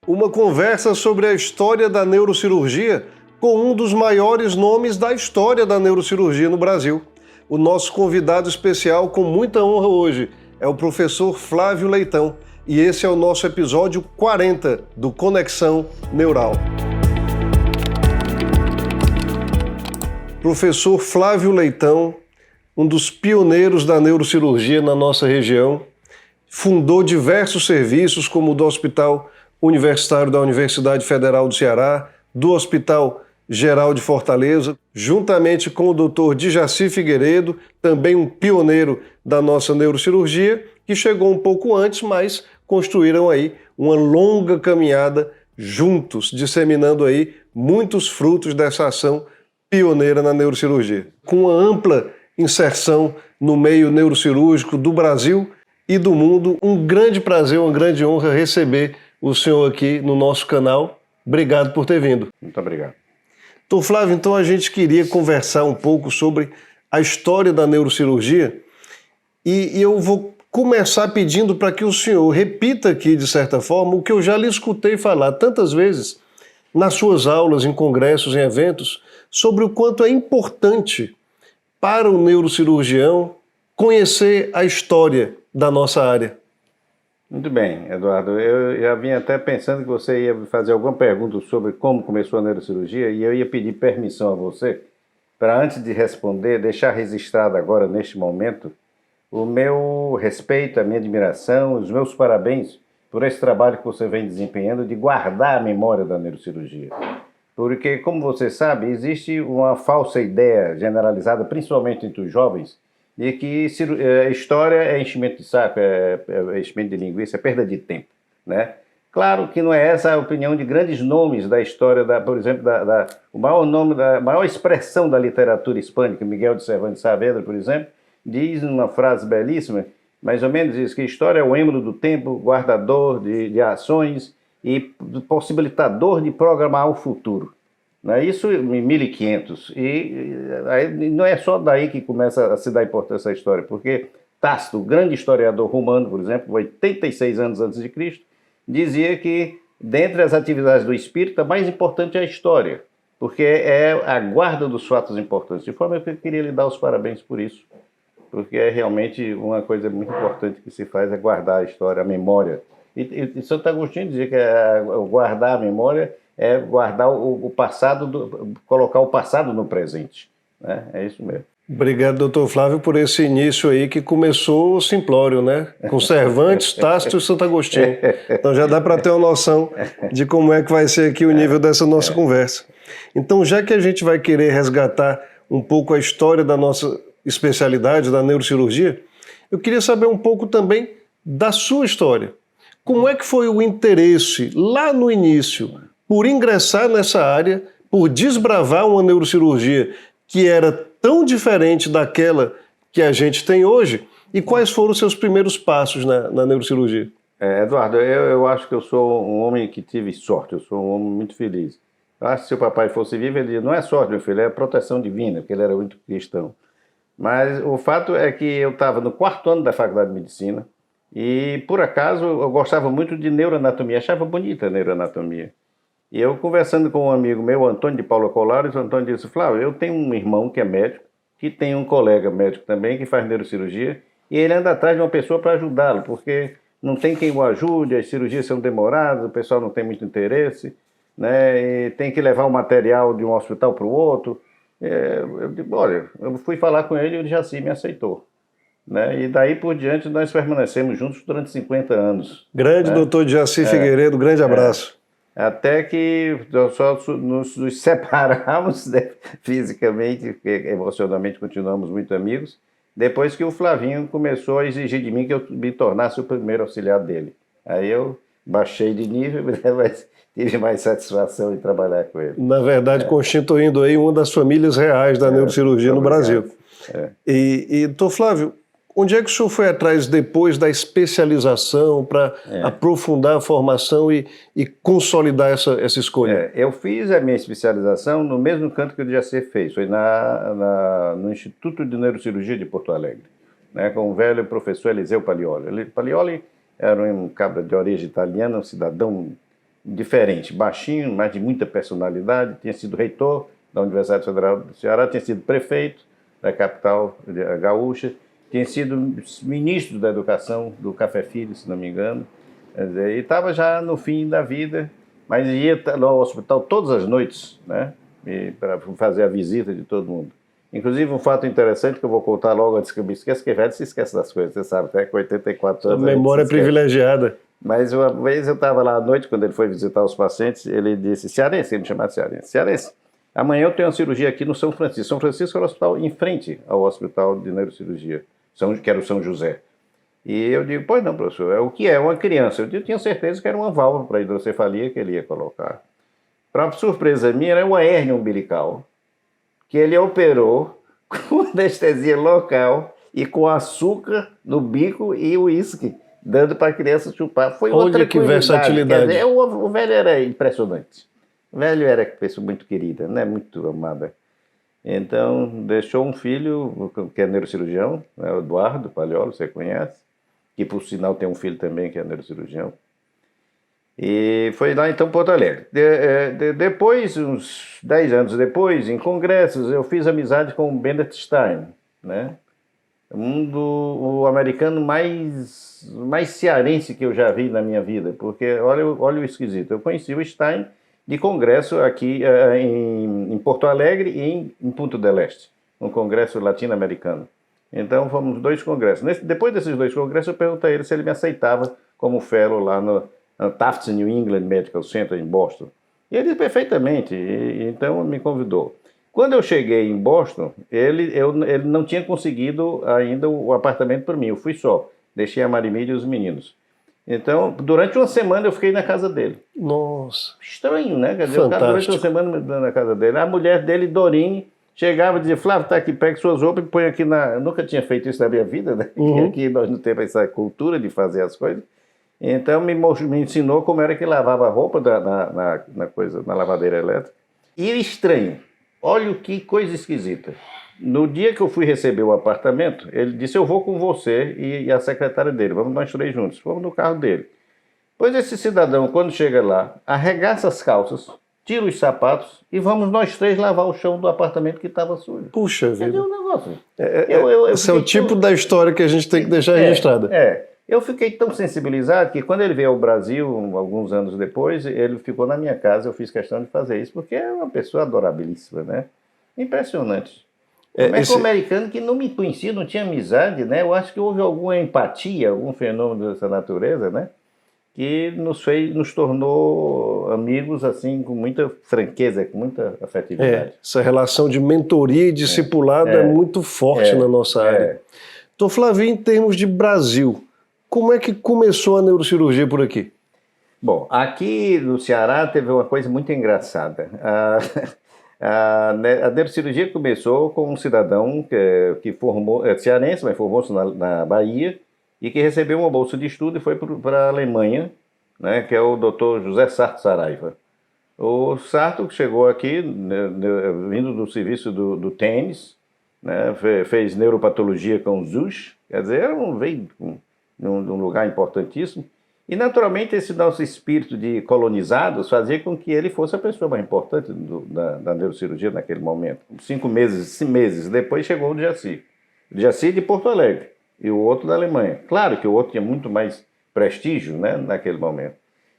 Uma conversa sobre a história da neurocirurgia com um dos maiores nomes da história da neurocirurgia no Brasil. O nosso convidado especial, com muita honra hoje, é o professor Flávio Leitão. E esse é o nosso episódio 40 do Conexão Neural. Professor Flávio Leitão, um dos pioneiros da neurocirurgia na nossa região, fundou diversos serviços, como o do Hospital Universitário da Universidade Federal do Ceará, do Hospital Geral de Fortaleza, juntamente com o Dr. Djaci Figueiredo, também um pioneiro da nossa neurocirurgia, que chegou um pouco antes, mas construíram aí uma longa caminhada juntos, disseminando aí muitos frutos dessa ação pioneira na neurocirurgia, com uma ampla inserção no meio neurocirúrgico do Brasil e do mundo. Um grande prazer, uma grande honra receber o senhor aqui no nosso canal. Obrigado por ter vindo. Muito obrigado. Então, Flávio, então a gente queria conversar um pouco sobre a história da neurocirurgia e eu vou começar pedindo para que o senhor repita aqui, de certa forma, o que eu já lhe escutei falar tantas vezes nas suas aulas, em congressos, em eventos, sobre o quanto é importante para o neurocirurgião conhecer a história da nossa área. Muito bem, Eduardo. Eu já vim até pensando que você ia fazer alguma pergunta sobre como começou a neurocirurgia e eu ia pedir permissão a você para, antes de responder, deixar registrado agora, neste momento, o meu respeito, a minha admiração, os meus parabéns por esse trabalho que você vem desempenhando de guardar a memória da neurocirurgia. Porque, como você sabe, existe uma falsa ideia generalizada, principalmente entre os jovens, de que história é enchimento de saco, é enchimento de linguiça, é perda de tempo, né? Claro que não é essa a opinião de grandes nomes da história, por exemplo, o maior nome, a maior expressão da literatura hispânica, Miguel de Cervantes Saavedra, por exemplo, diz numa frase belíssima, mais ou menos isso, que história é o êmbolo do tempo, guardador de ações e possibilitador de programar o futuro. Isso em 1500. E aí, não é só daí que começa a se dar importância à história, porque Tácito, o grande historiador romano, por exemplo, 86 anos antes de Cristo, dizia que, dentre as atividades do espírito, a mais importante é a história, porque é a guarda dos fatos importantes. De forma que eu queria lhe dar os parabéns por isso, porque é realmente uma coisa muito importante que se faz, é guardar a história, a memória. E Santo Agostinho dizia que guardar a memória é guardar o passado, colocar o passado no presente, né? É isso mesmo. Obrigado, doutor Flávio, por esse início aí que começou simplório, né? Com Cervantes, Tácito e Santo Agostinho. Então já dá para ter uma noção de como é que vai ser aqui o nível dessa nossa conversa. Então, já que a gente vai querer resgatar um pouco a história da nossa especialidade, da neurocirurgia, eu queria saber um pouco também da sua história. Como é que foi o interesse lá no início por ingressar nessa área, por desbravar uma neurocirurgia que era tão diferente daquela que a gente tem hoje, e quais foram os seus primeiros passos na neurocirurgia? Eduardo, eu acho que eu sou um homem que tive sorte, eu sou um homem muito feliz. Eu acho que se o papai fosse vivo, ele dizia, não é sorte, meu filho, é proteção divina, porque ele era muito cristão. Mas o fato é que eu estava no 4º ano da faculdade de medicina, e por acaso eu gostava muito de neuroanatomia, achava bonita a neuroanatomia. E eu conversando com um amigo meu, Antônio de Paula Colares, o Antônio disse, Flávio, eu tenho um irmão que é médico, que tem um colega médico também, que faz neurocirurgia, e ele anda atrás de uma pessoa para ajudá-lo, porque não tem quem o ajude, as cirurgias são demoradas, o pessoal não tem muito interesse, né, e tem que levar o material de um hospital para o outro. Eu digo, olha, eu fui falar com ele e o Djaci me aceitou. Né? E daí por diante nós permanecemos juntos durante 50 anos. Grande, né? Doutor Djaci Figueiredo, grande abraço. Até que nós só nos separamos, né, fisicamente, porque emocionalmente continuamos muito amigos, depois que o Flavinho começou a exigir de mim que eu me tornasse o primeiro auxiliar dele. Aí eu baixei de nível, mas tive mais satisfação em trabalhar com ele. Na verdade, constituindo aí uma das famílias reais da neurocirurgia no Brasil. E, doutor Flávio, onde é que o senhor foi atrás depois da especialização para aprofundar a formação e consolidar essa escolha? Eu fiz a minha especialização no mesmo canto que o Djaci fez, foi no Instituto de Neurocirurgia de Porto Alegre, né, com o velho professor Eliseu Palioli. Palioli era um cabra de origem italiana, um cidadão diferente, baixinho, mas de muita personalidade, tinha sido reitor da Universidade Federal do Ceará, tinha sido prefeito da capital gaúcha, tinha sido ministro da Educação do Café Filho, se não me engano, e estava já no fim da vida, mas ia ao hospital todas as noites, né, para fazer a visita de todo mundo. Inclusive, um fato interessante que eu vou contar logo antes que eu me esqueça, que velho se esquece das coisas, você sabe, até com 84 anos. A memória é privilegiada. Mas uma vez eu estava lá à noite, quando ele foi visitar os pacientes, ele disse, cearense, ele me chamava de cearense, cearense, amanhã eu tenho uma cirurgia aqui no São Francisco. São Francisco era o hospital em frente ao hospital de neurocirurgia, que era o São José. E eu digo, pois não, professor, o que é? Uma criança. Eu tinha certeza que era uma válvula para hidrocefalia que ele ia colocar. Para surpresa minha, era uma hérnia umbilical, que ele operou com anestesia local e com açúcar no bico e uísque, dando para a criança chupar. Foi outra que versatilidade. Dizer, o velho era impressionante. O velho era pessoa muito querida, né? Muito amada. Então, deixou um filho, que é neurocirurgião, né? O Eduardo Palholo, você conhece, que por sinal tem um filho também que é neurocirurgião. E foi lá então Porto Alegre. Depois, uns 10 anos depois, em congressos, eu fiz amizade com o Bennett Stein, né? O americano mais cearense que eu já vi na minha vida, porque olha o esquisito. Eu conheci o Stein de congresso aqui em Porto Alegre e em Punta del Este, um congresso latino-americano. Então fomos 2 congressos. Depois desses 2 congressos eu perguntei a ele se ele me aceitava como fellow lá no Tufts New England Medical Center em Boston. E ele disse perfeitamente, então me convidou. Quando eu cheguei em Boston, ele não tinha conseguido ainda o apartamento para mim, eu fui só, deixei a Marimídia e os meninos. Então, durante uma semana eu fiquei na casa dele. Nossa. Estranho, né? Quer dizer, eu ficava durante uma semana na casa dele. A mulher dele, Dorine, chegava e dizia, Flávio, tá aqui, pega suas roupas e põe aqui na... Eu nunca tinha feito isso na minha vida, né? Uhum. Aqui nós não temos essa cultura de fazer as coisas. Então, me ensinou como era que lavava a roupa na lavadeira elétrica. E estranho, olha que coisa esquisita. No dia que eu fui receber o apartamento, ele disse, eu vou com você e a secretária dele, vamos nós 3 juntos, vamos no carro dele. Pois esse cidadão, quando chega lá, arregaça as calças, tira os sapatos e vamos nós 3 lavar o chão do apartamento que estava sujo. Puxa vida. Entendeu o negócio? Esse é o tipo da história que a gente tem que deixar registrada. Eu fiquei tão sensibilizado que quando ele veio ao Brasil, alguns anos depois, ele ficou na minha casa, eu fiz questão de fazer isso, porque é uma pessoa adorabilíssima, né? Impressionante. Mas o americano que não me conhecia, não tinha amizade, né? Eu acho que houve alguma empatia, algum fenômeno dessa natureza, né? Que nos tornou amigos, assim, com muita franqueza, com muita afetividade. Essa relação de mentoria e discipulado é muito forte na nossa área. Então, Flávio, em termos de Brasil, como é que começou a neurocirurgia por aqui? Bom, aqui no Ceará teve uma coisa muito engraçada. A neurocirurgia começou com um cidadão que formou, cearense, mas formou-se na Bahia, e que recebeu uma bolsa de estudo e foi para a Alemanha, né, que é o Dr. José Sarto Saraiva. O Sarto chegou aqui, vindo do serviço do tênis, né, fez neuropatologia com o ZUS, quer dizer, veio de um lugar importantíssimo. E, naturalmente, esse nosso espírito de colonizados fazia com que ele fosse a pessoa mais importante da neurocirurgia naquele momento. 5 meses depois chegou o Jaci. O Jaci de Porto Alegre e o outro da Alemanha. Claro que o outro tinha muito mais prestígio, né, naquele momento.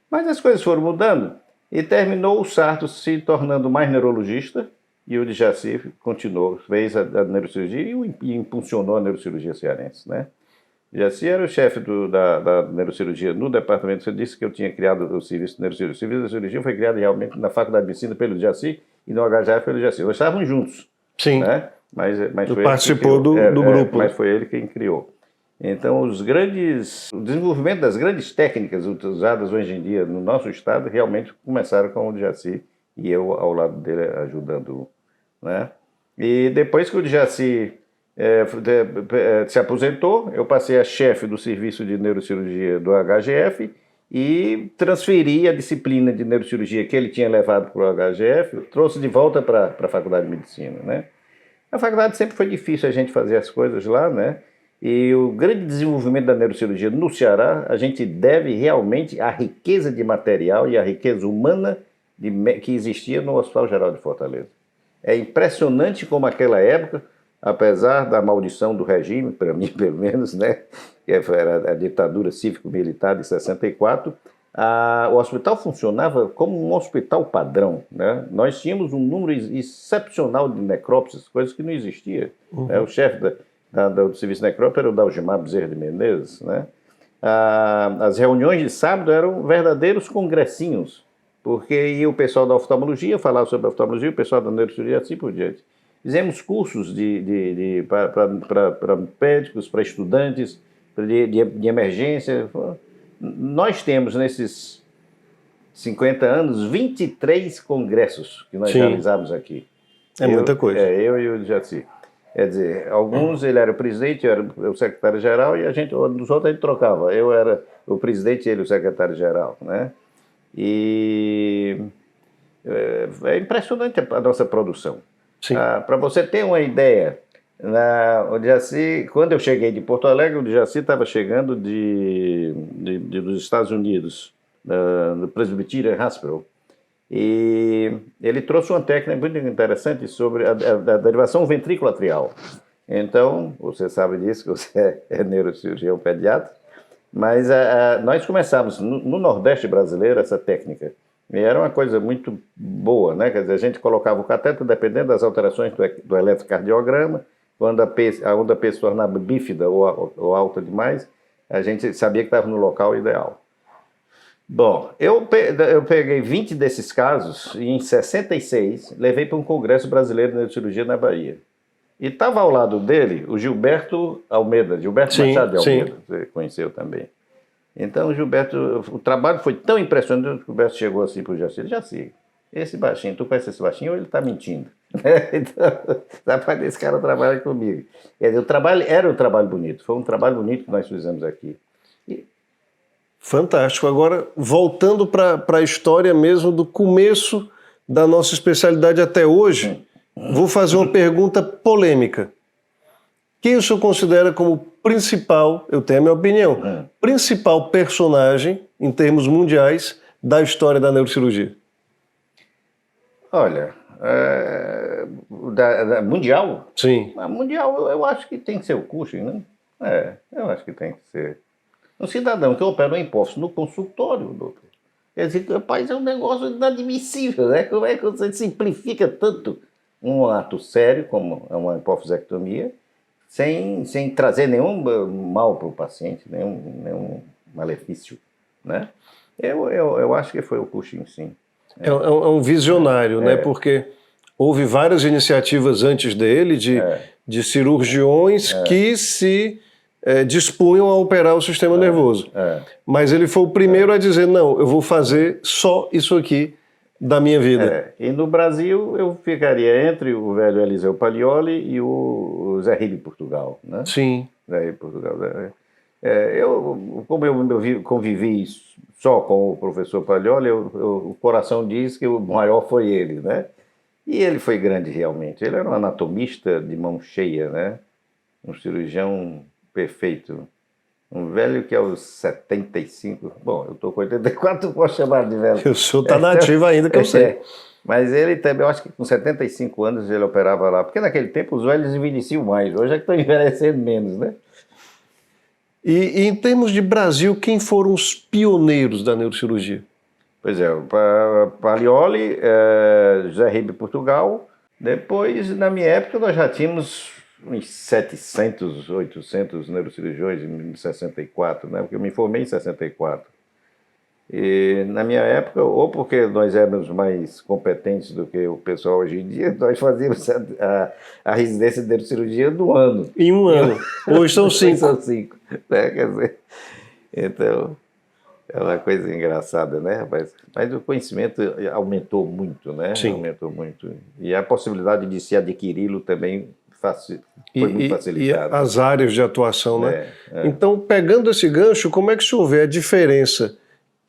Mas as coisas foram mudando e terminou o Sarto se tornando mais neurologista e o de Jaci continuou, fez a neurocirurgia e impulsionou a neurocirurgia cearense, né? Jaci era o chefe da neurocirurgia no departamento. Você disse que eu tinha criado o serviço de neurocirurgia. O serviço de neurocirurgia foi criado realmente na Faculdade de Medicina pelo Jaci e no HJF pelo Jaci. Nós estávamos juntos. Sim. Né? Mas foi participou do grupo. Mas foi ele quem criou. Então, o desenvolvimento das grandes técnicas utilizadas hoje em dia no nosso estado realmente começaram com o Jaci e eu ao lado dele ajudando-o. Né? E depois que o Jaci se aposentou, eu passei a chefe do serviço de neurocirurgia do HGF e transferi a disciplina de neurocirurgia que ele tinha levado para o HGF, trouxe de volta para a Faculdade de Medicina, né? A faculdade sempre foi difícil a gente fazer as coisas lá, né? E o grande desenvolvimento da neurocirurgia no Ceará, a gente deve realmente à riqueza de material e à riqueza humana que existia no Hospital Geral de Fortaleza. É impressionante como aquela época, apesar da maldição do regime, para mim pelo menos, né, que era a ditadura cívico-militar de 64, o hospital funcionava como um hospital padrão, né? Nós tínhamos um número excepcional de necrópsias, coisas que não existia. Né? O chefe do serviço de necrópsia era o Dalgimar Bezerra de Menezes, né? As reuniões de sábado eram verdadeiros congressinhos, porque ia o pessoal da oftalmologia falar sobre a oftalmologia, o pessoal da neurocirurgia, assim por diante. Fizemos cursos para médicos, para estudantes, de emergência. Nós temos, nesses 50 anos, 23 congressos que nós realizamos aqui. Muita coisa. Eu e o Jaci. Quer dizer, alguns ele era o presidente, eu era o secretário-geral, e dos outros a gente trocava. Eu era o presidente e ele o secretário-geral, né? E é impressionante a nossa produção. Para você ter uma ideia, o Jaci, quando eu cheguei de Porto Alegre, o Jaci estava chegando dos Estados Unidos, do Presbyterian Hospital, e ele trouxe uma técnica muito interessante sobre a derivação ventrículo-atrial. Então, você sabe disso, que você é neurocirurgião pediatra, mas nós começamos no Nordeste brasileiro essa técnica. E era uma coisa muito boa, né? Quer dizer, a gente colocava o cateter dependendo das alterações do eletrocardiograma. Quando a onda P se tornava bífida ou alta demais, a gente sabia que estava no local ideal. Bom, eu peguei 20 desses casos e em 66 levei para um congresso brasileiro de neurocirurgia na Bahia. E estava ao lado dele o Gilberto Almeida, Gilberto Machado de Almeida, você conheceu também. Então, o trabalho foi tão impressionante que o Gilberto chegou assim para o Jaci: Jaci, esse baixinho, tu conhece esse baixinho ou ele está mentindo? Então, rapaz, esse cara trabalha comigo. Quer dizer, era um trabalho bonito, foi um trabalho bonito que nós fizemos aqui. Fantástico. Agora, voltando para a história mesmo do começo da nossa especialidade até hoje, vou fazer uma pergunta polêmica. Quem o senhor considera como principal, eu tenho a minha opinião, principal personagem, em termos mundiais, da história da neurocirurgia? Olha, mundial? Sim. Mundial, eu acho que tem que ser o Cushing, né? Eu acho que tem que ser. Um cidadão que opera uma hipófise no consultório, doutor. Quer dizer, rapaz, é um negócio inadmissível, né? Como é que você simplifica tanto um ato sério, como uma hipofisectomia, sem trazer nenhum mal para o paciente, nenhum malefício, né? Eu acho que foi o Cushing, sim. É um visionário, né? Porque houve várias iniciativas antes dele de cirurgiões que se dispunham a operar o sistema nervoso. Mas ele foi o primeiro a dizer: não, eu vou fazer só isso aqui da minha vida. E no Brasil eu ficaria entre o velho Eliseu Paglioli e o Zé Ribe Portugal, né? Sim. Zé Ribe Portugal. Como eu convivi só com o professor Paglioli, o coração diz que o maior foi ele, né? E ele foi grande realmente. Ele era um anatomista de mão cheia, né? Um cirurgião perfeito. Um velho que aos 75... Bom, eu estou com 84, posso chamar de velho. O senhor está nativo ainda, que eu sei. Mas ele também, eu acho que com 75 anos ele operava lá. Porque naquele tempo os velhos envelheciam mais. Hoje é que estão envelhecendo menos, né? E em termos de Brasil, quem foram os pioneiros da neurocirurgia? Pois é, Paglioli, José Ribe Portugal. Depois, na minha época, nós já tínhamos uns 700, 800 neurocirurgiões em 64, né? Porque eu me formei em 64. E na minha época, ou porque nós éramos mais competentes do que o pessoal hoje em dia, nós fazíamos a residência de neurocirurgia do ano. Em um ano. Hoje são 5. São 5. Né? Quer dizer, então, é uma coisa engraçada, né, rapaz? Mas o conhecimento aumentou muito, né? Sim. Aumentou muito. E a possibilidade de se adquiri-lo também foi muito facilitada. E as áreas de atuação, né? Então, pegando esse gancho, como é que o senhor vê a diferença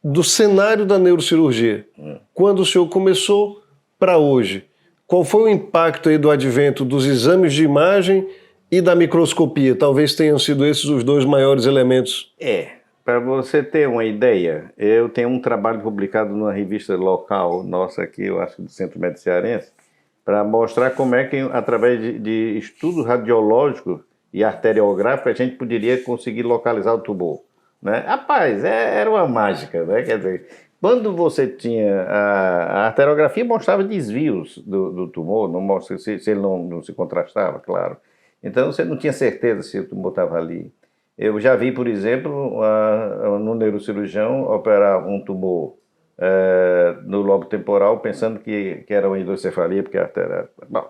do cenário da neurocirurgia, quando o senhor começou para hoje? Qual foi o impacto aí do advento dos exames de imagem e da microscopia. Talvez tenham sido esses os dois maiores elementos. Para você ter uma ideia, eu tenho um trabalho publicado numa revista local nossa aqui, eu acho do Centro Médico Cearense, para mostrar como é que, através de estudos radiológicos e arteriográficos, a gente poderia conseguir localizar o tumor. Né? Rapaz, era uma mágica, né? Quer dizer, quando você tinha a arteriografia mostrava desvios do tumor, não mostra se ele não se contrastava, claro. Então você não tinha certeza se o tumor estava ali. Eu já vi, por exemplo, no neurocirurgião operar um tumor no lobo temporal, pensando que era uma hidrocefalia, porque a artéria... Bom,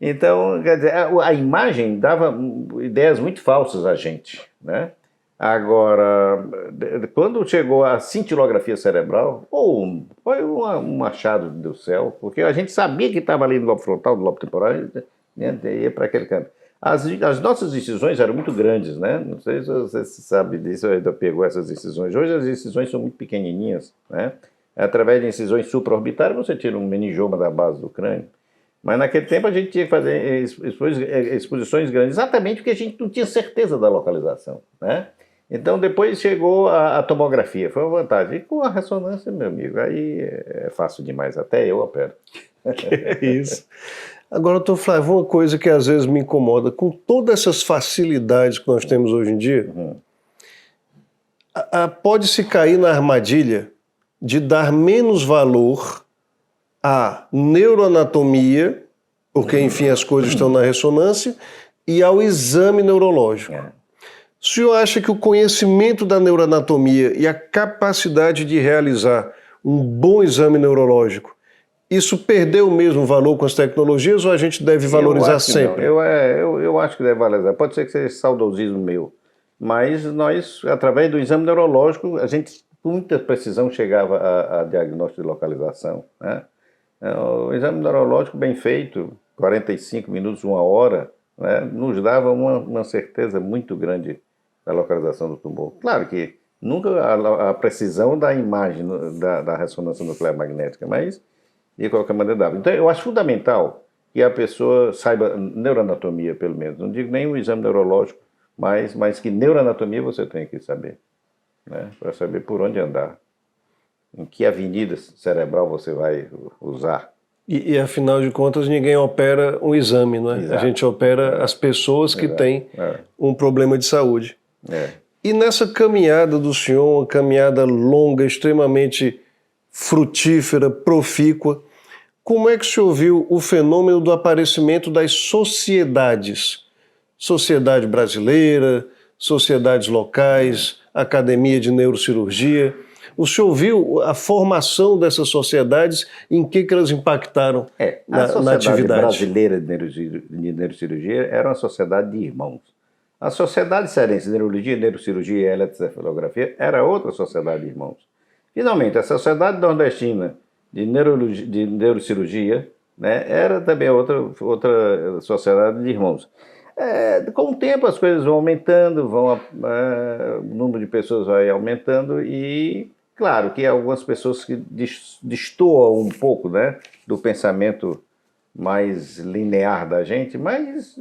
então, quer dizer, a imagem dava ideias muito falsas a gente, né? Agora, quando chegou a cintilografia cerebral, foi um achado do céu, porque a gente sabia que estava ali no lobo frontal, no lobo temporal, né, ia para aquele canto. As nossas decisões eram muito grandes, né? Não sei se você sabe disso, ainda pegou essas decisões. Hoje as decisões são muito pequenininhas, né? Através de incisões supraorbitárias você tira um meningioma da base do crânio. Mas naquele tempo a gente tinha que fazer exposições grandes, exatamente porque a gente não tinha certeza da localização, né? Então depois chegou a tomografia, foi uma vantagem. E com a ressonância, meu amigo, aí é fácil demais, até eu opero. É isso. Agora, doutor Flávio, uma coisa que às vezes me incomoda, com todas essas facilidades que nós temos hoje em dia, pode-se cair na armadilha de dar menos valor à neuroanatomia, porque, enfim, as coisas estão na ressonância, e ao exame neurológico. O senhor acha que o conhecimento da neuroanatomia e a capacidade de realizar um bom exame neurológico, isso perdeu o mesmo valor com as tecnologias ou a gente deve valorizar sempre? Eu acho que deve valorizar. Pode ser que seja saudosismo meu, mas nós, através do exame neurológico, a gente com muita precisão chegava a diagnóstico de localização, né? O exame neurológico bem feito, 45 minutos, 1 hora, né, nos dava uma certeza muito grande da localização do tumor. Claro que nunca a precisão da imagem da ressonância nuclear magnética, mas de qualquer maneira dava. Então eu acho fundamental que a pessoa saiba neuroanatomia, pelo menos. Não digo nem o exame neurológico, mas que neuroanatomia você tem que saber, né, para saber por onde andar, em que avenida cerebral você vai usar. E afinal de contas, ninguém opera um exame, não é? Exato. A gente opera as pessoas que têm um problema de saúde. E nessa caminhada do senhor, uma caminhada longa, extremamente frutífera, profícua, como é que o senhor viu o fenômeno do aparecimento das sociedades? Sociedade brasileira, sociedades locais, academia de neurocirurgia. O senhor viu a formação dessas sociedades, em que elas impactaram na atividade? A Sociedade Brasileira de Neurocirurgia era uma sociedade de irmãos. A Sociedade Cearense de Neurologia, Neurocirurgia e Eletroencefalografia era outra sociedade de irmãos. Finalmente, a Sociedade Nordestina de Neurocirurgia, né, era também outra sociedade de irmãos. Com o tempo as coisas vão aumentando, o número de pessoas vai aumentando e, claro, que algumas pessoas que destoam um pouco, né, do pensamento mais linear da gente, mas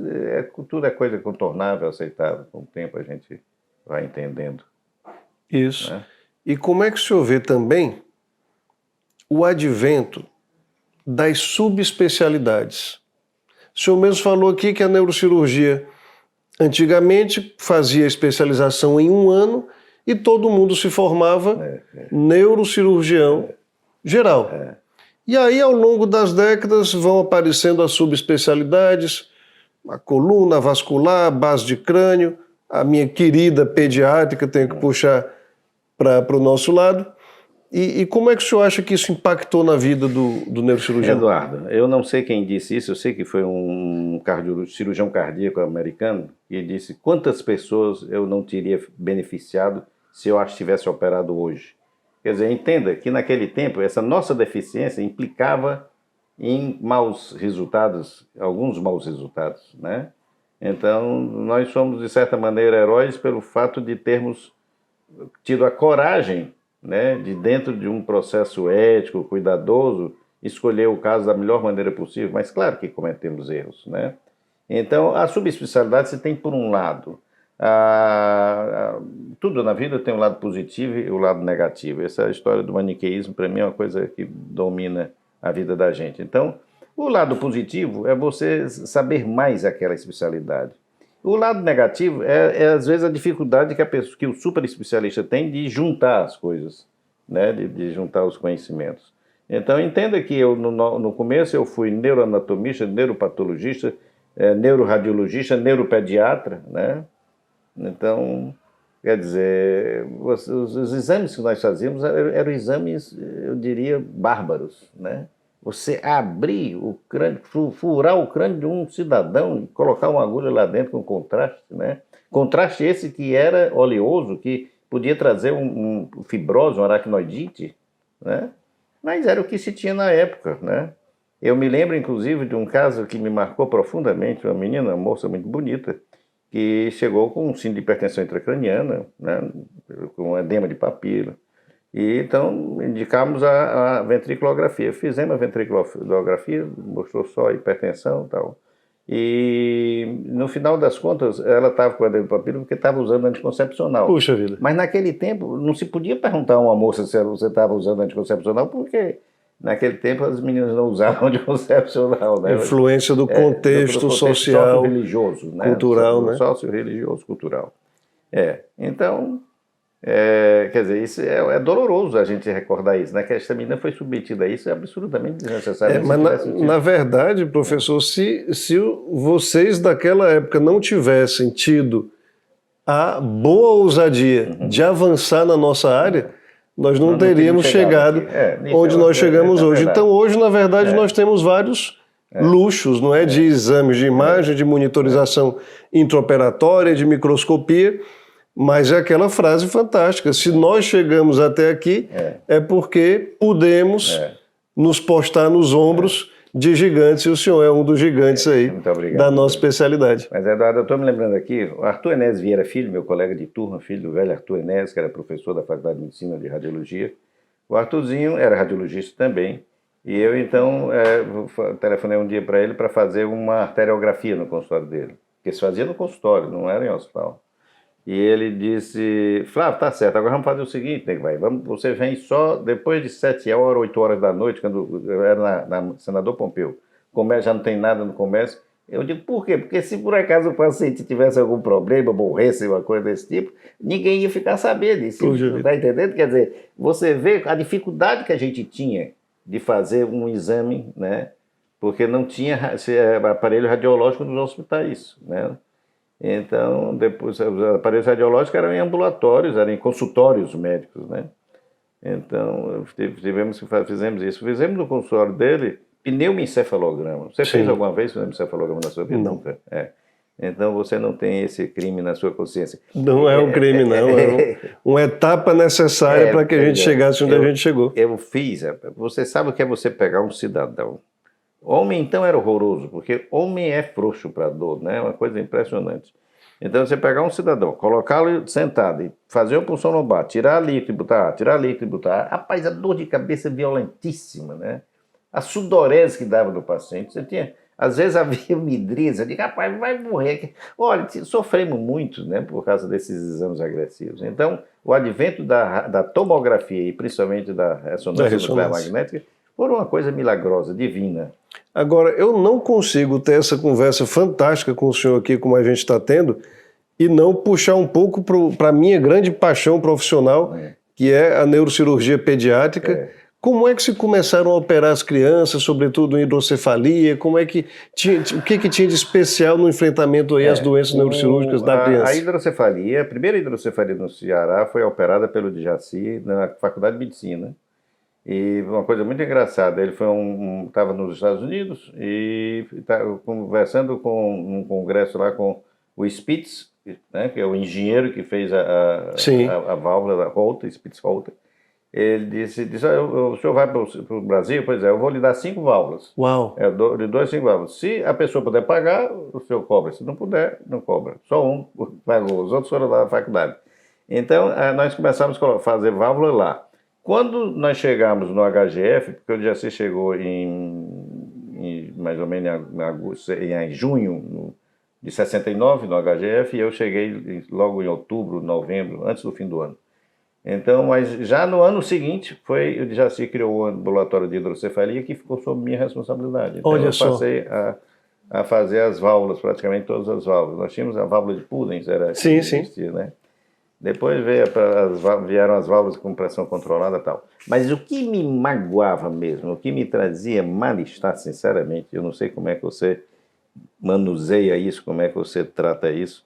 tudo é coisa contornável, aceitável. Com o tempo a gente vai entendendo. Isso. Né? E como é que o senhor vê também o advento das subespecialidades? O senhor mesmo falou aqui que a neurocirurgia antigamente fazia especialização em 1 ano e todo mundo se formava neurocirurgião geral. E aí, ao longo das décadas, vão aparecendo as subespecialidades, a coluna, a vascular, a base de crânio, a minha querida pediátrica, tenho que puxar para o nosso lado. E como é que o senhor acha que isso impactou na vida do neurocirurgião? Eduardo, eu não sei quem disse isso, eu sei que foi um cirurgião cardíaco americano que disse quantas pessoas eu não teria beneficiado se eu as tivesse operado hoje. Quer dizer, entenda que naquele tempo essa nossa deficiência implicava em maus resultados, alguns maus resultados, né? Então, nós somos, de certa maneira, heróis pelo fato de termos tido a coragem, né, de dentro de um processo ético, cuidadoso, escolher o caso da melhor maneira possível, mas claro que cometemos erros, né? Então, a subespecialidade você tem, por um lado, tudo na vida tem um lado positivo e o lado negativo. Essa história do maniqueísmo, para mim, é uma coisa que domina a vida da gente. Então, o lado positivo é você saber mais aquela especialidade. O lado negativo às vezes, a dificuldade que o super especialista tem de juntar as coisas, né? de juntar os conhecimentos. Então, entenda que eu, no começo, eu fui neuroanatomista, neuropatologista, neuroradiologista, neuropediatra, né? Então, quer dizer, os exames que nós fazíamos eram exames, eu diria, bárbaros, né? Você abrir o crânio, furar o crânio de um cidadão e colocar uma agulha lá dentro com contraste, né? Contraste esse que era oleoso, que podia trazer um fibrose, uma aracnoidite, né? Mas era o que se tinha na época, né? Eu me lembro, inclusive, de um caso que me marcou profundamente, uma menina, uma moça muito bonita, que chegou com um síndrome de hipertensão intracraniana, né? Com edema de papila. E então indicamos a ventriculografia. Fizemos a ventriculografia, mostrou só a hipertensão e tal. E no final das contas, ela estava com edema de papila porque estava usando anticoncepcional. Puxa vida. Mas naquele tempo não se podia perguntar a uma moça se você estava usando anticoncepcional, porque naquele tempo as meninas não usavam anticoncepcional, né? Influência do contexto social, religioso, né? cultural, né? Sócio-religioso, cultural. Então, quer dizer, isso é doloroso a gente recordar isso, né? Que esta menina foi submetida a isso, é absurdamente desnecessário. Mas na verdade, professor, se vocês daquela época não tivessem tido a boa ousadia de avançar na nossa área, nós não teríamos chegado onde nós chegamos hoje. Então, hoje, na verdade, nós temos vários luxos, não é? De exames de imagem, de monitorização intraoperatória, de microscopia, mas é aquela frase fantástica: se nós chegamos até aqui, é porque pudemos nos postar nos ombros de gigantes, e o senhor é um dos gigantes aí da nossa especialidade. Mas, Eduardo, eu estou me lembrando aqui, o Arthur Enéas Vieira Filho, meu colega de turma, filho do velho Arthur Enéas, que era professor da Faculdade de Medicina de Radiologia. O Arthurzinho era radiologista também, e eu então telefonei um dia para ele para fazer uma arteriografia no consultório dele, porque se fazia no consultório, não era em hospital. E ele disse: Flávio, tá certo, agora vamos fazer o seguinte, né, você vem só depois de 7 horas, 8 horas da noite, quando eu era na Senador Pompeu. Comércio já não tem nada no comércio. Eu digo: por quê? Porque se por acaso o paciente tivesse algum problema, morresse, uma coisa desse tipo, ninguém ia ficar sabendo disso. Está entendendo? Quer dizer, você vê a dificuldade que a gente tinha de fazer um exame, né? Porque não tinha aparelho radiológico nos hospitais, né? Então, depois, os aparelhos radiológicos eram em ambulatórios, eram em consultórios médicos, né? Então, fizemos isso. Fizemos no consultório dele pneumoencefalograma. Você fez alguma vez pneumoencefalograma na sua vida? Não. Nunca? Então, você não tem esse crime na sua consciência. Não é um crime, não. É uma etapa necessária para que a gente chegasse onde a gente chegou. Eu fiz. Você sabe o que é você pegar um cidadão? Homem, então, era horroroso, porque homem é frouxo para dor, né? É uma coisa impressionante. Então, você pegar um cidadão, colocá-lo sentado e fazer uma punção lombar, tirar líquido e botar ar, tirar líquido e botar ar, rapaz, a dor de cabeça é violentíssima, né? A sudorese que dava no paciente, você tinha... Às vezes havia midriza, eu digo: rapaz, vai morrer. Olha, sofremos muito, né, por causa desses exames agressivos. Então, o advento da tomografia e principalmente da ressonância nuclear magnética foram uma coisa milagrosa, divina. Agora, eu não consigo ter essa conversa fantástica com o senhor aqui, como a gente está tendo, e não puxar um pouco para a minha grande paixão profissional, que é a neurocirurgia pediátrica. Como é que se começaram a operar as crianças, sobretudo em hidrocefalia? Como é que o que tinha de especial no enfrentamento aí às doenças neurocirúrgicas da criança? A hidrocefalia, a primeira hidrocefalia no Ceará foi operada pelo Djaci na Faculdade de Medicina. E uma coisa muito engraçada, ele estava nos Estados Unidos e estava conversando com um congresso lá com o Spitz, né, que é o engenheiro que fez a válvula da Holter, Spitz-Holter. Ele disse: o senhor vai para o Brasil? Pois é, eu vou lhe dar 5 válvulas. Uau! Eu lhe dou 5 válvulas. Se a pessoa puder pagar, o senhor cobra. Se não puder, não cobra. Só um pagou, os outros foram lá da faculdade. Então, nós começamos a fazer válvula lá. Quando nós chegamos no HGF, porque o Jaci chegou em mais ou menos em junho de 69, no HGF, e eu cheguei logo em outubro, novembro, antes do fim do ano. Então, mas já no ano seguinte, o Jaci criou o ambulatório de hidrocefalia, que ficou sob minha responsabilidade. Então, Olha eu só. passei a fazer as válvulas, praticamente todas as válvulas. Nós tínhamos a válvula de Pudens, era que Sim, existia, né? Depois vieram as válvulas com pressão controlada e tal. Mas o que me magoava mesmo, o que me trazia mal-estar, sinceramente, eu não sei como é que você manuseia isso, como é que você trata isso,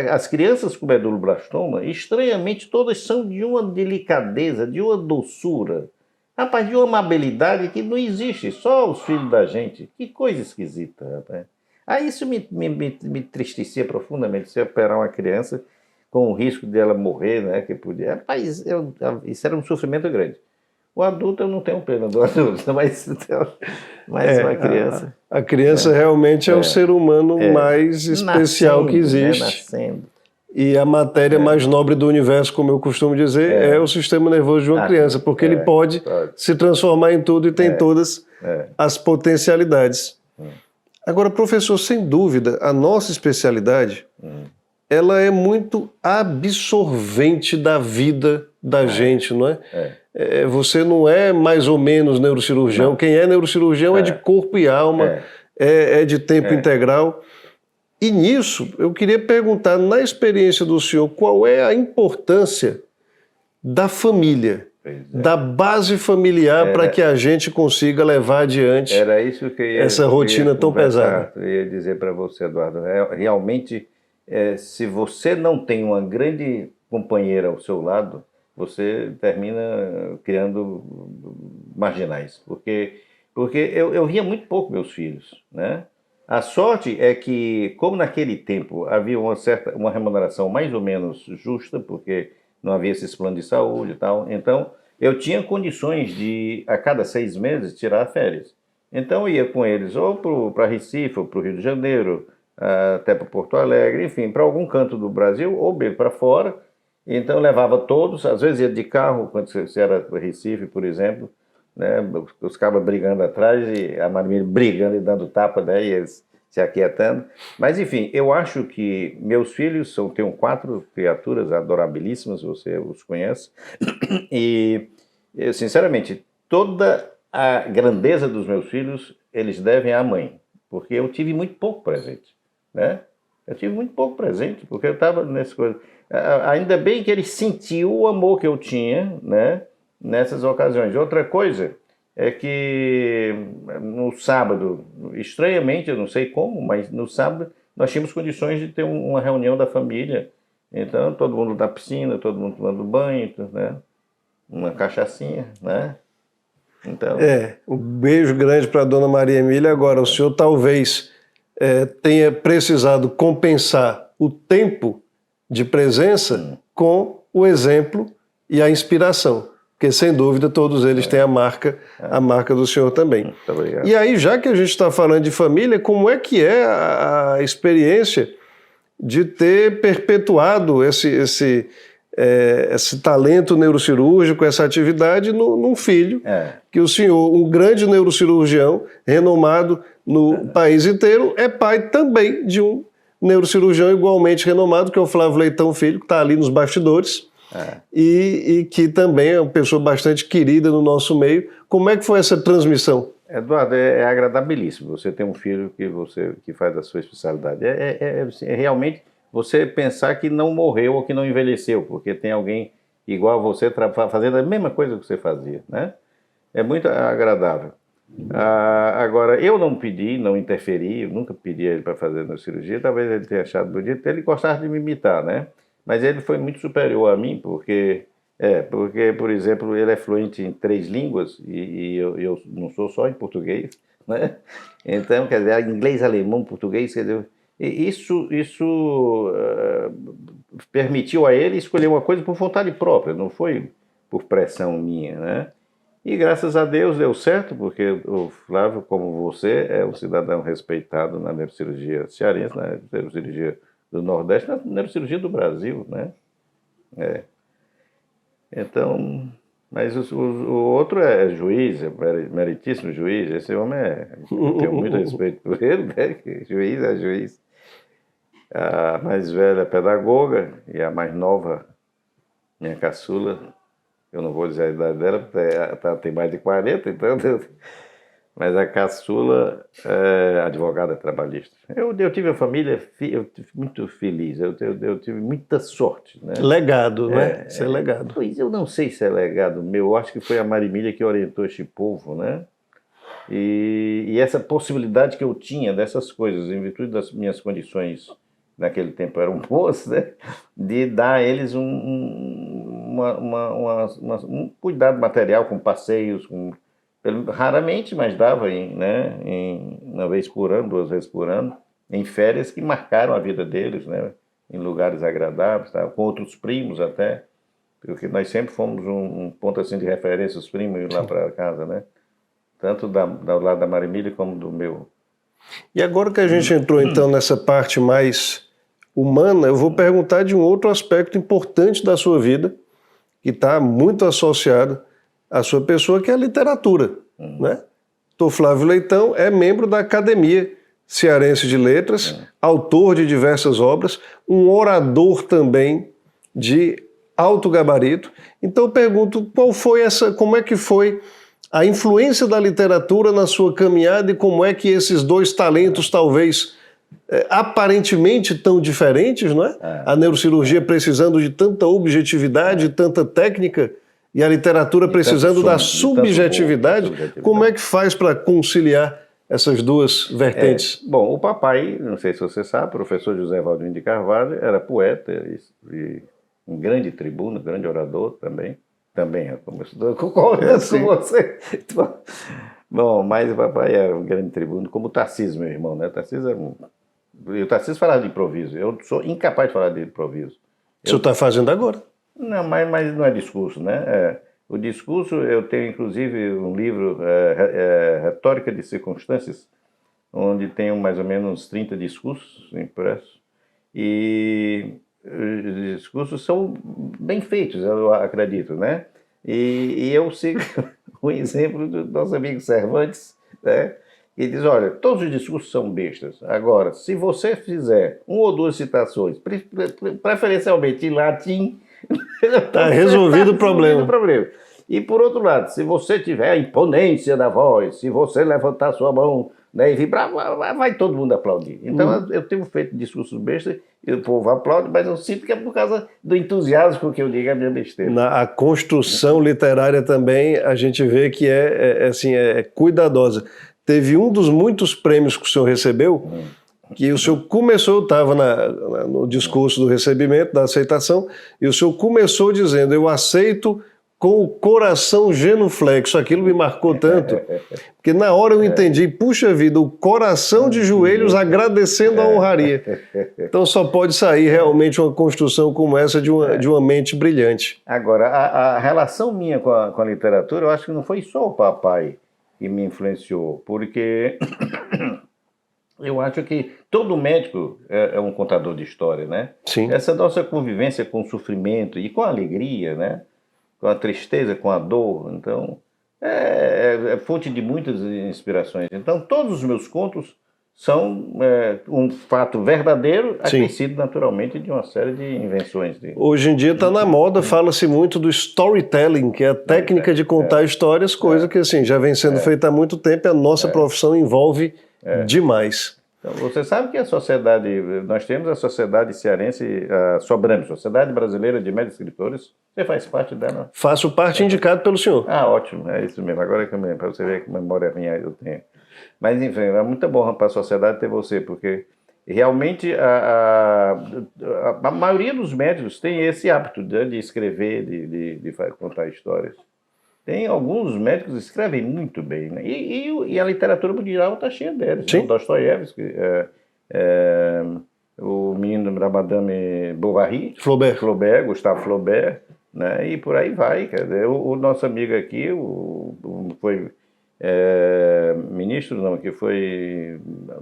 as crianças com meduloblastoma, estranhamente, todas são de uma delicadeza, de uma doçura, rapaz, de uma amabilidade que não existe, só os filhos da gente. Que coisa esquisita, rapaz. Aí isso me tristecia profundamente, se operar uma criança com o risco dela morrer, né, que podia. Rapaz, isso era um sofrimento grande. O adulto, eu não tenho pena do adulto, mas uma criança. A criança realmente é o ser humano mais especial que existe. Nascendo. E a matéria mais nobre do universo, como eu costumo dizer, é o sistema nervoso de uma criança, porque ele pode se transformar em tudo e tem todas as potencialidades. Agora, professor, sem dúvida, a nossa especialidade, ela é muito absorvente da vida da gente, não é? Você não é mais ou menos neurocirurgião. Não. Quem é neurocirurgião é de corpo e alma, é de tempo integral. E nisso, eu queria perguntar, na experiência do senhor, qual é a importância da família, da base familiar para que a gente consiga levar adiante essa rotina tão pesada? Eu ia dizer para você, Eduardo, realmente, se você não tem uma grande companheira ao seu lado, você termina criando marginais, porque eu via muito pouco meus filhos, né? A sorte é que, como naquele tempo havia uma remuneração mais ou menos justa, porque não havia esses planos de saúde e tal, então eu tinha condições de, a cada 6 meses, tirar férias. Então eu ia com eles ou para Recife, ou para o Rio de Janeiro, até para Porto Alegre, enfim, para algum canto do Brasil, ou bem para fora. Então eu levava todos, às vezes ia de carro, quando você era para Recife, por exemplo, né, os cabas brigando atrás e a Marimilha brigando e dando tapa, né, e eles se aquietando. Mas, enfim, eu acho que meus filhos tenho 4 criaturas adorabilíssimas, você os conhece, e, sinceramente, toda a grandeza dos meus filhos, eles devem à mãe, porque eu tive muito pouco presente, né? Eu tive muito pouco presente, porque eu estava nessa coisa. Ainda bem que ele sentiu o amor que eu tinha, né, nessas ocasiões. Outra coisa é que no sábado, estranhamente, eu não sei como, mas no sábado nós tínhamos condições de ter uma reunião da família. Então, todo mundo na piscina, todo mundo tomando banho, né, uma cachaçinha, né? Então, um beijo grande para a dona Maria Emília. Agora, o senhor talvez tenha precisado compensar o tempo de presença com o exemplo e a inspiração, porque sem dúvida todos eles têm a marca do senhor também. Muito obrigado. E aí, já que a gente está falando de família, como é que é a experiência de ter perpetuado esse talento neurocirúrgico, essa atividade num filho, que o senhor, um grande neurocirurgião, renomado no país inteiro, é pai também de um neurocirurgião igualmente renomado, que é o Flávio Leitão Filho, que está ali nos bastidores, e que também é uma pessoa bastante querida no nosso meio. Como é que foi essa transmissão? Eduardo, é agradabilíssimo você ter um filho que faz a sua especialidade. É realmente você pensar que não morreu ou que não envelheceu, porque tem alguém igual a você fazendo a mesma coisa que você fazia, né? É muito agradável. Agora, eu não pedi, não interferi, eu nunca pedi a ele para fazer na cirurgia, talvez ele tenha achado bonito, ele gostava de me imitar, né? Mas ele foi muito superior a mim, porque, por exemplo, ele é fluente em 3 línguas e eu não sou só em português, né? Então, quer dizer, inglês, alemão, português, quer dizer, isso permitiu a ele escolher uma coisa por vontade própria, não foi por pressão minha, né? E graças a Deus deu certo, porque o Flávio, como você, é um cidadão respeitado na neurocirurgia cearense, na neurocirurgia do Nordeste, na neurocirurgia do Brasil, né? Então, Mas o outro é juiz, é meritíssimo juiz. Esse homem eu tenho muito respeito por ele, né? Que juiz é juiz. A mais velha é pedagoga e a mais nova, minha caçula, eu não vou dizer a idade dela, porque ela tem mais de 40, então, mas a caçula é advogada trabalhista. Eu tive uma família muito feliz, eu tive muita sorte, né? Legado, né? Isso é legado. Pois eu não sei se é legado meu, eu acho que foi a Marimília que orientou este povo, né? E essa possibilidade que eu tinha dessas coisas, em virtude das minhas condições naquele tempo eram boas, né? De dar a eles um cuidado material com passeios, raramente, mas dava uma vez por ano, 2 vezes por ano, em férias que marcaram a vida deles, né? Em lugares agradáveis, tá? Com outros primos até, porque nós sempre fomos um ponto assim de referência, os primos iam lá para casa, né? Tanto do lado da Marimília como do meu. E agora que a gente entrou então nessa parte mais humana, eu vou perguntar de um outro aspecto importante da sua vida, que está muito associado à sua pessoa, que é a literatura, né? Dr. Flávio Leitão é membro da Academia Cearense de Letras, autor de diversas obras, um orador também de alto gabarito. Então eu pergunto, como é que foi a influência da literatura na sua caminhada e como é que esses dois talentos talvez aparentemente tão diferentes, não é? A neurocirurgia precisando de tanta objetividade, tanta técnica, e a literatura precisando da subjetividade. Como é que faz para conciliar essas duas vertentes? Bom, o papai, não sei se você sabe, o professor José Valdinho de Carvalho, era poeta e um grande tribuno, grande orador também. Também, como eu concordo com você. Bom, mas o papai era um grande tribuno, como o Tarcísio, meu irmão, né? O Tarcísio era E o Tarcísio falava de improviso. Eu sou incapaz de falar de improviso. O senhor está fazendo agora? Não, mas não é discurso, né? O discurso, eu tenho inclusive um livro, Retórica de Circunstâncias, onde tenho mais ou menos 30 discursos impressos. E os discursos são bem feitos, eu acredito, né? E eu sigo o exemplo do nosso amigo Cervantes, né? E diz, olha, todos os discursos são bestas. Agora, se você fizer 1 ou 2 citações, preferencialmente em latim, está resolvido o problema. E por outro lado, se você tiver a imponência da voz, se você levantar sua mão, né, e vibrar, vai todo mundo aplaudir. Então eu tenho feito discursos bestas e o povo aplaude, mas eu sinto que é por causa do entusiasmo com que eu digo a minha besteira. A construção literária também a gente vê que é cuidadosa. Teve um dos muitos prêmios que o senhor recebeu, que o senhor começou, estava no discurso do recebimento, da aceitação, e o senhor começou dizendo, eu aceito com o coração genuflexo. Aquilo me marcou tanto, porque na hora eu entendi, puxa vida, o coração de joelhos agradecendo a honraria. Então só pode sair realmente uma construção como essa de uma mente brilhante. Agora, a relação minha com a literatura, eu acho que não foi só o papai que me influenciou, porque eu acho que todo médico é um contador de história, né? Sim. Essa nossa convivência com o sofrimento e com a alegria, né? Com a tristeza, com a dor, então é fonte de muitas inspirações. Então todos os meus contos são um fato verdadeiro, acrescido naturalmente de uma série de invenções. Hoje em dia está na moda, fala-se muito do storytelling, que é a técnica de contar histórias, coisa que assim, já vem sendo feita há muito tempo e a nossa profissão envolve demais. Então, você sabe que nós temos a Sociedade Cearense, a Sobrando, Sociedade Brasileira de Médicos Escritores, você faz parte dela? Faço parte, indicado pelo senhor. Ah, ótimo, é isso mesmo, agora que eu me lembro, para você ver que memória minha eu tenho. Mas, enfim, é muito bom para a sociedade ter você, porque realmente a maioria dos médicos tem esse hábito de escrever, de contar histórias. Tem alguns médicos que escrevem muito bem, né? E a literatura mundial está cheia deles. Né? O Dostoiévski, o menino da Madame Bovary, Flaubert, Gustave Flaubert, né? E por aí vai. Quer dizer, o nosso amigo aqui, foi ministro, não, que foi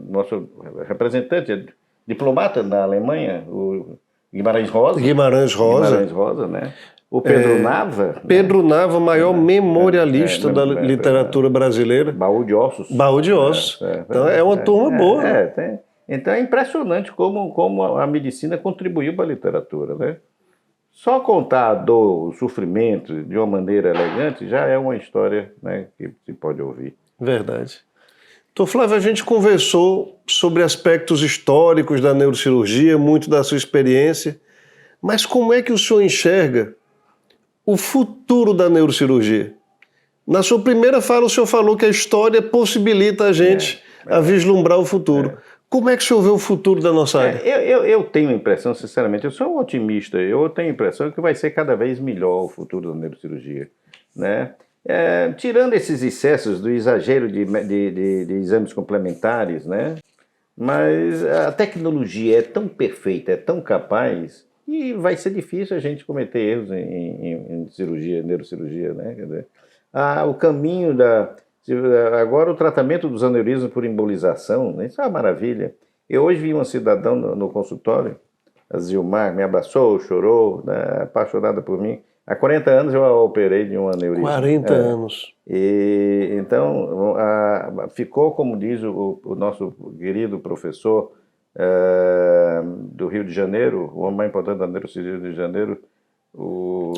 nosso representante, diplomata na Alemanha, o Guimarães Rosa. Guimarães Rosa, né? O Pedro Nava? Pedro Nava, maior memorialista da literatura brasileira. Baú de Ossos. Baú de Ossos. Então é uma turma boa. Então é impressionante como a medicina contribuiu para a literatura, né? Só contar a dor, o sofrimento de uma maneira elegante já é uma história, né, que se pode ouvir. Verdade. Doutor Flávio, a gente conversou sobre aspectos históricos da neurocirurgia, muito da sua experiência, mas como é que o senhor enxerga o futuro da neurocirurgia? Na sua primeira fala, o senhor falou que a história possibilita a gente a vislumbrar o futuro. Como é que o senhor vê o futuro da nossa área? Eu tenho a impressão, sinceramente, eu sou um otimista, eu tenho a impressão que vai ser cada vez melhor o futuro da neurocirurgia, né? Tirando esses excessos do exagero de exames complementares, né? Mas a tecnologia é tão perfeita, é tão capaz, e vai ser difícil a gente cometer erros em cirurgia, neurocirurgia, né? Quer dizer, o caminho agora o tratamento dos aneurismas por embolização, né? Isso é uma maravilha. Eu hoje vi uma cidadã no consultório, a Zilmar, me abraçou, chorou, né? Apaixonada por mim. Há 40 anos eu a operei de um aneurisma. 40 anos. E então ficou, como diz o nosso querido professor do Rio de Janeiro, o homem mais importante da neurocirurgia do Rio de Janeiro,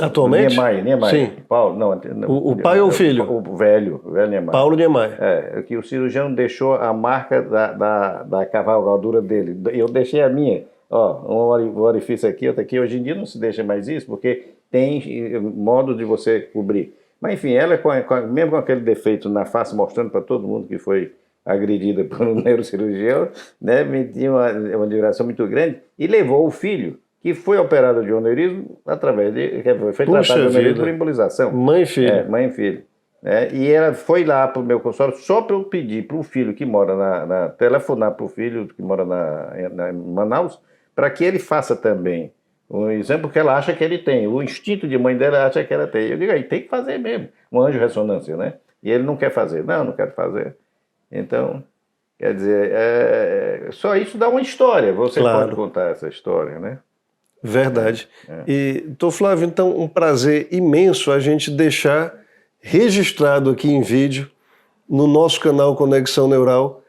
atualmente? Niemeyer. Sim. Paulo, não, o pai ou o filho? O velho Niemeyer. Paulo Niemeyer. Que o cirurgião deixou a marca da cavalgadura dele. Eu deixei a minha. Um orifício aqui, outro aqui. Hoje em dia não se deixa mais isso, porque tem modo de você cobrir. Mas enfim, ela, mesmo com aquele defeito na face, mostrando para todo mundo que foi agredida por um neurocirurgião, né, me tinha uma admiração muito grande, e levou o filho, que foi operado de aneurismo foi tratado de aneurismo por embolização. Mãe e filho. Mãe e filho. E ela foi lá para o meu consultório só para eu pedir para o filho que mora telefonar para o filho que mora em Manaus, para que ele faça também um exemplo que ela acha que ele tem. O instinto de mãe dela acha que ela tem. Eu digo, aí tem que fazer mesmo. Um angiorressonância, né? E ele não quer fazer. Não quero fazer. Então, quer dizer, só isso dá uma história. Você pode contar essa história, né? Verdade. E, doutor Flávio, então, um prazer imenso a gente deixar registrado aqui em vídeo, no nosso canal Conexão Neural,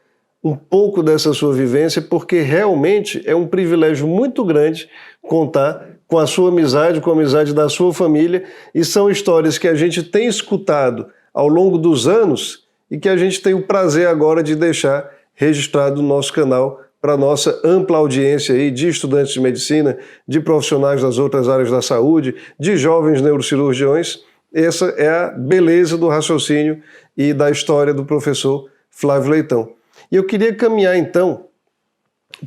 um pouco dessa sua vivência, porque realmente é um privilégio muito grande contar com a sua amizade, com a amizade da sua família, e são histórias que a gente tem escutado ao longo dos anos e que a gente tem o prazer agora de deixar registrado no nosso canal para a nossa ampla audiência aí de estudantes de medicina, de profissionais das outras áreas da saúde, de jovens neurocirurgiões. Essa é a beleza do raciocínio e da história do professor Flávio Leitão. E eu queria caminhar, então,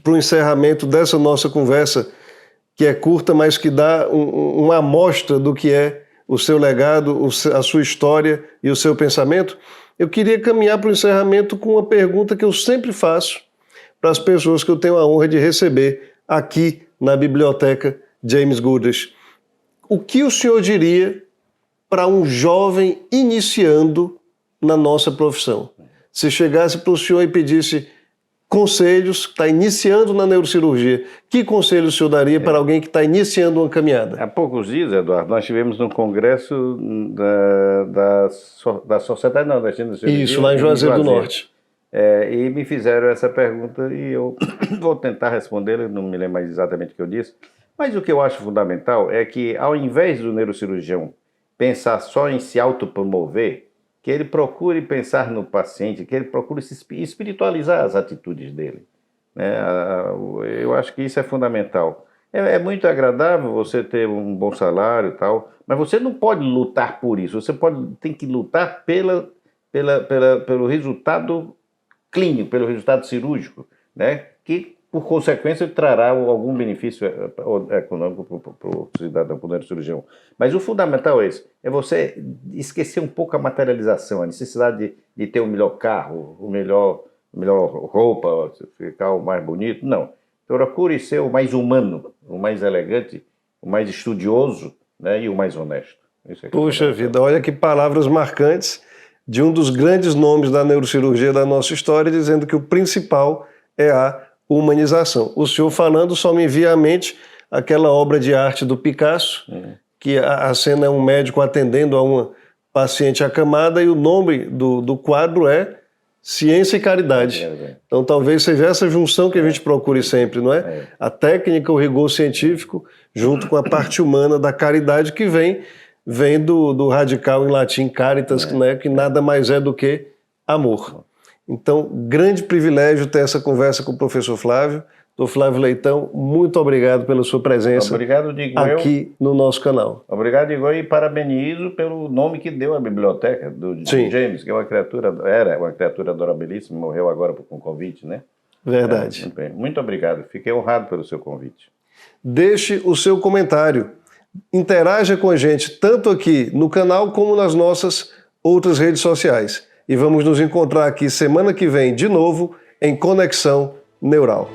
para o encerramento dessa nossa conversa, que é curta, mas que dá uma amostra do que é o seu legado, a sua história e o seu pensamento. Eu queria caminhar para o encerramento com uma pergunta que eu sempre faço para as pessoas que eu tenho a honra de receber aqui na Biblioteca James Goodrich. O que o senhor diria para um jovem iniciando na nossa profissão? Se chegasse para o senhor e pedisse conselhos, está iniciando na neurocirurgia, que conselho o senhor daria para alguém que está iniciando uma caminhada? Há poucos dias, Eduardo, nós tivemos um congresso da Sociedade Nordestina de Cirurgia. Isso, lá em Juazeiro do Norte. E me fizeram essa pergunta e eu vou tentar respondê-la, não me lembro mais exatamente o que eu disse, mas o que eu acho fundamental é que, ao invés do neurocirurgião pensar só em se autopromover, que ele procure pensar no paciente, que ele procure se espiritualizar as atitudes dele. Eu acho que isso é fundamental. É muito agradável você ter um bom salário e tal, mas você não pode lutar por isso, você tem que lutar pelo resultado clínico, pelo resultado cirúrgico, né? Que, por consequência, trará algum benefício econômico para o cidadão, para o neurocirurgião. Mas o fundamental é você esquecer um pouco a materialização, a necessidade de ter o melhor carro, o melhor roupa, ficar o mais bonito. Não. Procure ser o mais humano, o mais elegante, o mais estudioso, né, e o mais honesto. Puxa vida, olha que palavras marcantes de um dos grandes nomes da neurocirurgia da nossa história, dizendo que o principal é a humanização. O senhor falando só me via à mente aquela obra de arte do Picasso, que a cena é um médico atendendo a uma paciente acamada e o nome do quadro é Ciência e Caridade. Então talvez seja essa junção que a gente procure sempre, não é? A técnica, o rigor científico, junto com a parte humana da caridade que vem do radical em latim caritas, né, que nada mais é do que amor. Então, grande privilégio ter essa conversa com o professor Flávio. Doutor Flávio Leitão, muito obrigado pela sua presença aqui no nosso canal. Obrigado, Igor, e parabenizo pelo nome que deu à biblioteca do James, que é era uma criatura adorabilíssima, morreu agora com convite, né? Verdade. Muito bem. Muito obrigado, fiquei honrado pelo seu convite. Deixe o seu comentário, interaja com a gente, tanto aqui no canal como nas nossas outras redes sociais. E vamos nos encontrar aqui semana que vem de novo em Conexão Neural.